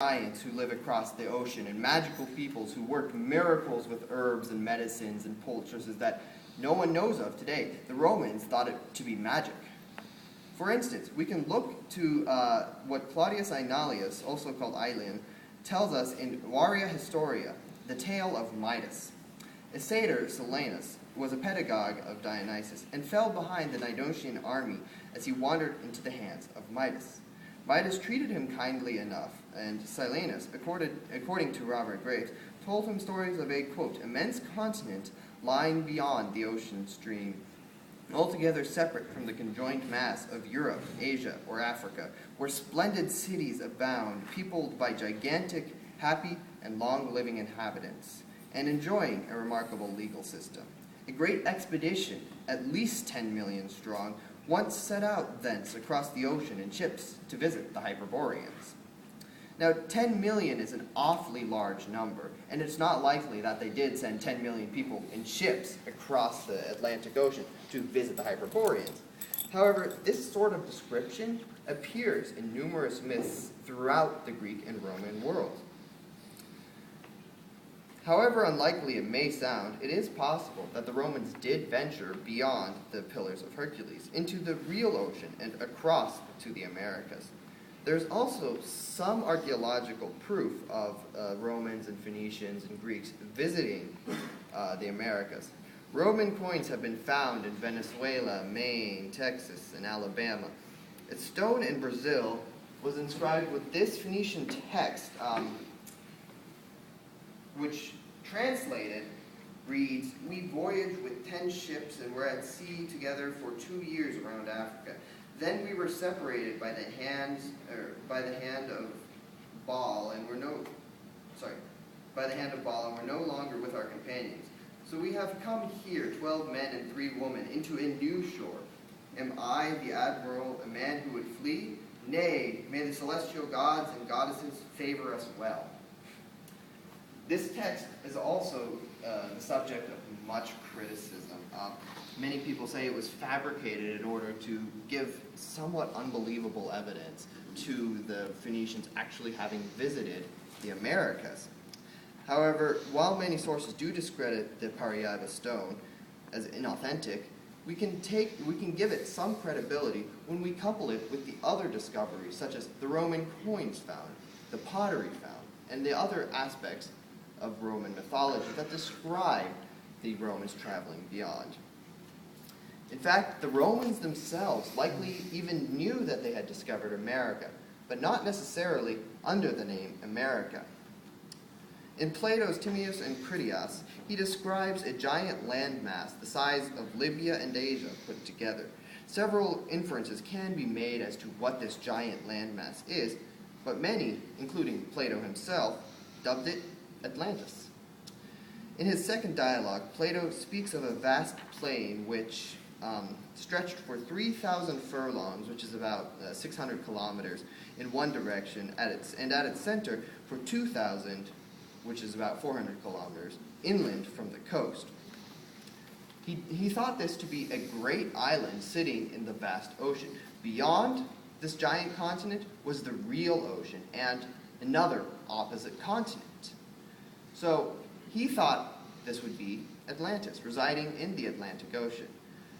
giants who live across the ocean and magical peoples who work miracles with herbs and medicines and poultices that no one knows of today. The Romans thought it to be magic. For instance, we can look to what Claudius Aemilius, also called Aelian, tells us in Varia Historia, the tale of Midas. A satyr, Silenus, was a pedagogue of Dionysus and fell behind the Nidocian army as he wandered into the hands of Midas. Midas treated him kindly enough, and Silenus, according to Robert Graves, told him stories of a, quote, immense continent lying beyond the ocean stream, altogether separate from the conjoined mass of Europe, Asia, or Africa, where splendid cities abound, peopled by gigantic, happy, and long-living inhabitants, and enjoying a remarkable legal system. A great expedition, at least 10 million strong, once set out thence across the ocean in ships to visit the Hyperboreans. Now, 10 million is an awfully large number, and it's not likely that they did send 10 million people in ships across the Atlantic Ocean to visit the Hyperboreans. However, this sort of description appears in numerous myths throughout the Greek and Roman world. However unlikely it may sound, it is possible that the Romans did venture beyond the Pillars of Hercules into the real ocean and across to the Americas. There's also some archaeological proof of Romans and Phoenicians and Greeks visiting the Americas. Roman coins have been found in Venezuela, Maine, Texas, and Alabama. A stone in Brazil was inscribed with this Phoenician text, which translated reads, "We voyaged with 10 ships and were at sea together for 2 years around Africa. Then we were separated by the hand of Baal and were no longer with our companions. So we have come here, 12 men and 3 women, into a new shore. Am I, the admiral, a man who would flee? Nay, may the celestial gods and goddesses favor us well." This text is also the subject of much criticism. Many people say it was fabricated in order to give somewhat unbelievable evidence to the Phoenicians actually having visited the Americas. However, while many sources do discredit the Paraiba stone as inauthentic, we can give it some credibility when we couple it with the other discoveries, such as the Roman coins found, the pottery found, and the other aspects of Roman mythology that describe the Romans traveling beyond. In fact, the Romans themselves likely even knew that they had discovered America, but not necessarily under the name America. In Plato's Timaeus and Critias, he describes a giant landmass the size of Libya and Asia put together. Several inferences can be made as to what this giant landmass is, but many, including Plato himself, dubbed it Atlantis. In his second dialogue, Plato speaks of a vast plain which stretched for 3,000 furlongs, which is about 600 kilometers, in one direction, at its center for 2,000, which is about 400 kilometers, inland from the coast. He thought this to be a great island sitting in the vast ocean. Beyond this giant continent was the real ocean and another opposite continent. So he thought this would be Atlantis, residing in the Atlantic Ocean.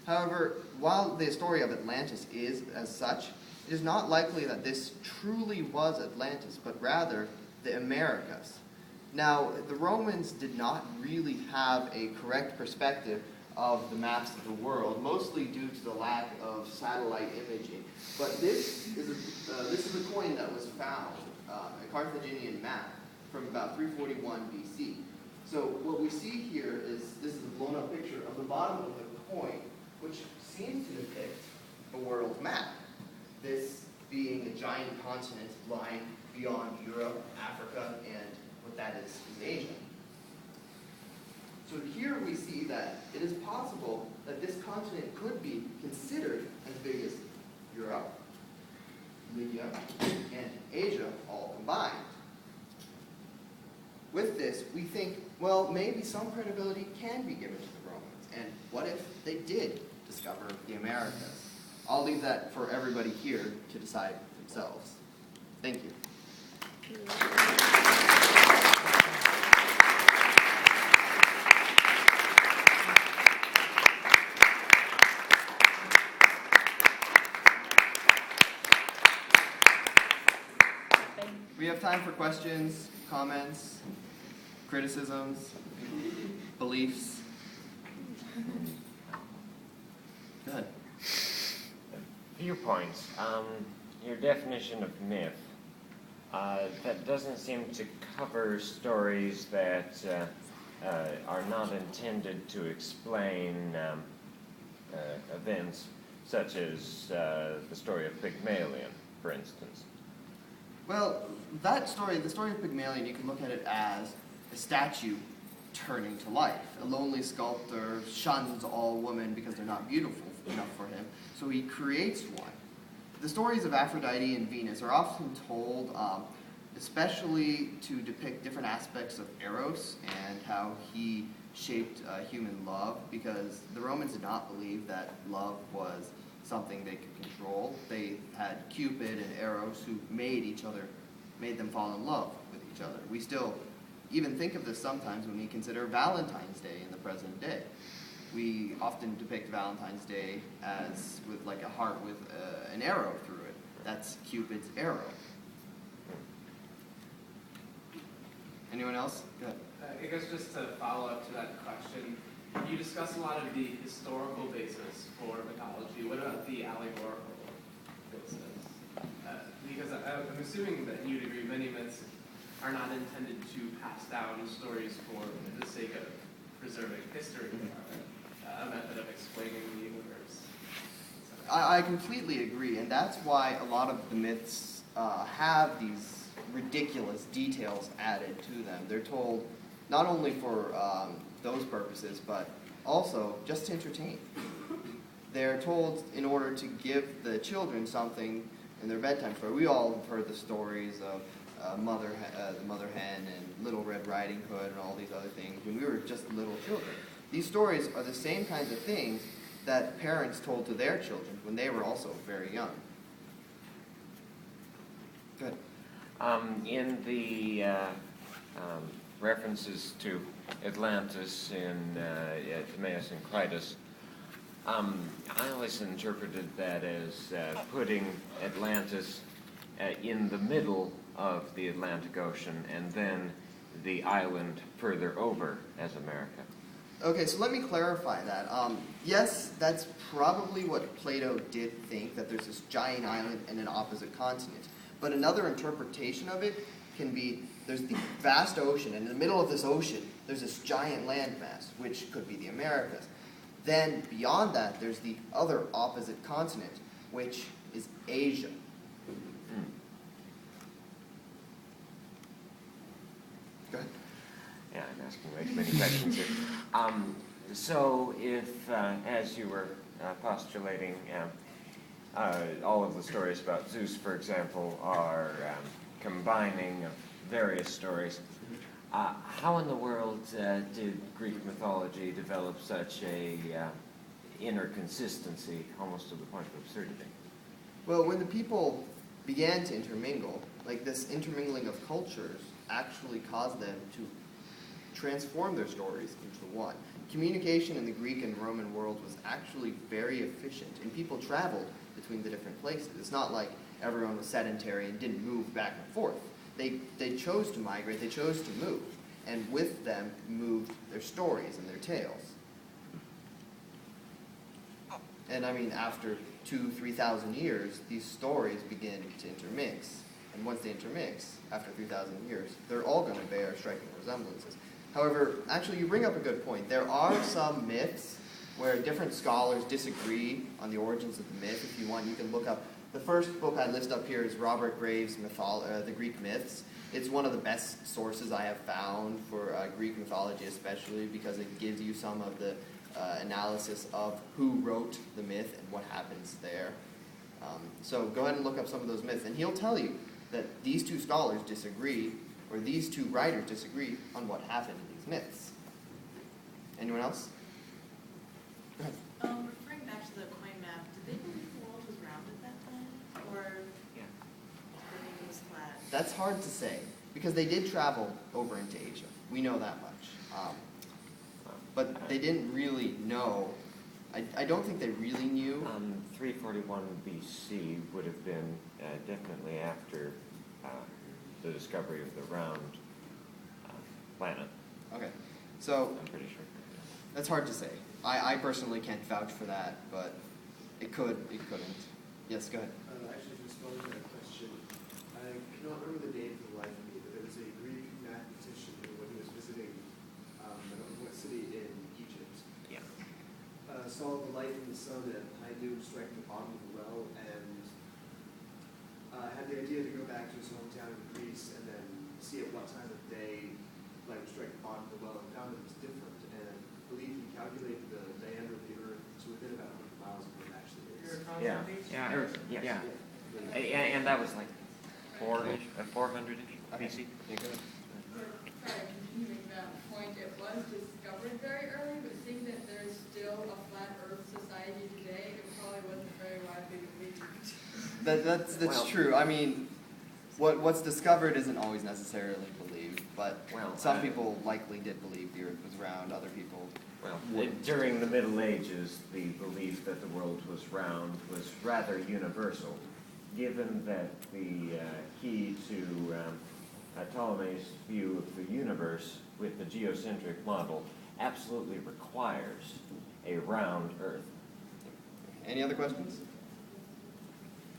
However, while the story of Atlantis is as such, it is not likely that this truly was Atlantis, but rather the Americas. Now, the Romans did not really have a correct perspective of the maps of the world, mostly due to the lack of satellite imaging. But this is a coin that was found, a Carthaginian map, from about 341 BC. So what we see here is, this is a blown up picture of the bottom of the coin, which seems to depict a world map. This being a giant continent lying beyond Europe, Africa, and what that is Asia. So here we see that it is possible that this continent could be considered as big as Europe, Libya, and Asia all combined. With this, we think, well, maybe some credibility can be given to the Romans. And what if they did discover the Americas? I'll leave that for everybody here to decide themselves. Thank you. We have time for questions, comments, criticisms, beliefs. Go ahead. Viewpoints. Your definition of myth, that doesn't seem to cover stories that are not intended to explain events such as the story of Pygmalion, for instance. Well, that story, the story of Pygmalion, you can look at it as a statue turning to life. A lonely sculptor shuns all women because they're not beautiful enough for him, so he creates one. The stories of Aphrodite and Venus are often told, especially to depict different aspects of Eros and how he shaped human love, because the Romans did not believe that love was something they could control. They had Cupid and Eros who made them fall in love with each other. We still even think of this sometimes when we consider Valentine's Day in the present day. We often depict Valentine's Day as with like a heart with an arrow through it. That's Cupid's arrow. Anyone else? Go ahead. I guess just to follow up to that question, you discuss a lot of the historical basis for mythology. What about the allegorical basis? Because I'm assuming that you'd agree many myths are not intended to pass down stories for the sake of preserving history, a method of explaining the universe. I completely agree, and that's why a lot of the myths have these ridiculous details added to them. They're told not only for those purposes, but also just to entertain. They're told in order to give the children something in their bedtime story. We all have heard the stories of the Mother Hen and Little Red Riding Hood and all these other things when we were just little children. These stories are the same kinds of things that parents told to their children when they were also very young. Go ahead. In the references to Atlantis in Timaeus and Critus, I always interpreted that as putting Atlantis in the middle of the Atlantic Ocean and then the island further over as America. Okay, so let me clarify that. Yes, that's probably what Plato did think, that there's this giant island and an opposite continent. But another interpretation of it can be there's the vast ocean, and in the middle of this ocean, there's this giant landmass, which could be the Americas. Then beyond that, there's the other opposite continent, which is Asia. Go ahead. Yeah, I'm asking way too many questions here. So if, as you were postulating, all of the stories about Zeus, for example, are combining of various stories, how in the world did Greek mythology develop such a inner consistency, almost to the point of absurdity? Well, when the people began to intermingle, like this intermingling of cultures actually caused them to transform their stories into one. Communication in the Greek and Roman world was actually very efficient, and people traveled between the different places. It's not like everyone was sedentary and didn't move back and forth. They chose to migrate, they chose to move, and with them moved their stories and their tales. And I mean, after 2,000-3,000 years, these stories begin to intermix. And once they intermix, after 3,000 years, they're all going to bear striking resemblances. However, actually, you bring up a good point. There are some myths where different scholars disagree on the origins of the myth. If you want, you can look up. The first book I list up here is Robert Graves' The Greek Myths. It's one of the best sources I have found for Greek mythology, especially because it gives you some of the analysis of who wrote the myth and what happens there. So go ahead and look up some of those myths, and he'll tell you that these two scholars disagree, or these two writers disagree on what happened in these myths. Anyone else? Go ahead. Referring back to the coin map, did they believe the world was round at that time? Or did they think it was flat? That's hard to say, because they did travel over into Asia. We know that much. But they didn't really know. I don't think they really knew. 341 BC would have been definitely after the discovery of the round planet. Okay, so I'm pretty sure. that's hard to say. I personally can't vouch for that, but it could, it couldn't. Yes, go ahead. Actually, to respond to that question, I cannot remember the name for the life of me, but there was a Greek mathematician who, when he was visiting, I don't know what city in Egypt, Yeah. saw the light from the sun at high noon strike the bottom of the well, and had the idea to go back to his hometown in Greece and then see at what time of day light would strike the bottom of the well, and found that it was different, and I believe he calculated the diameter of the earth to within about 100 miles of what it actually is. Yeah. And that was like 400-ish BC. Sorry, continuing that point, it was discovered very early, but seeing that there's still a flat Earth society today, it probably wasn't very widely believed. That's Well- true. I mean, what's discovered isn't always necessarily believed, but Well, some people likely did believe the Earth was round. Other people Well, wouldn't. during the Middle Ages, the belief that the world was round was rather universal, given that the key to Ptolemy's view of the universe with the geocentric model absolutely requires a round Earth. Any other questions?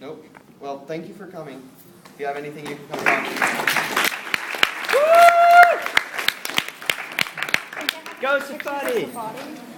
Nope. Well, thank you for coming. If you have anything, you can come talk to me. Go Safadi!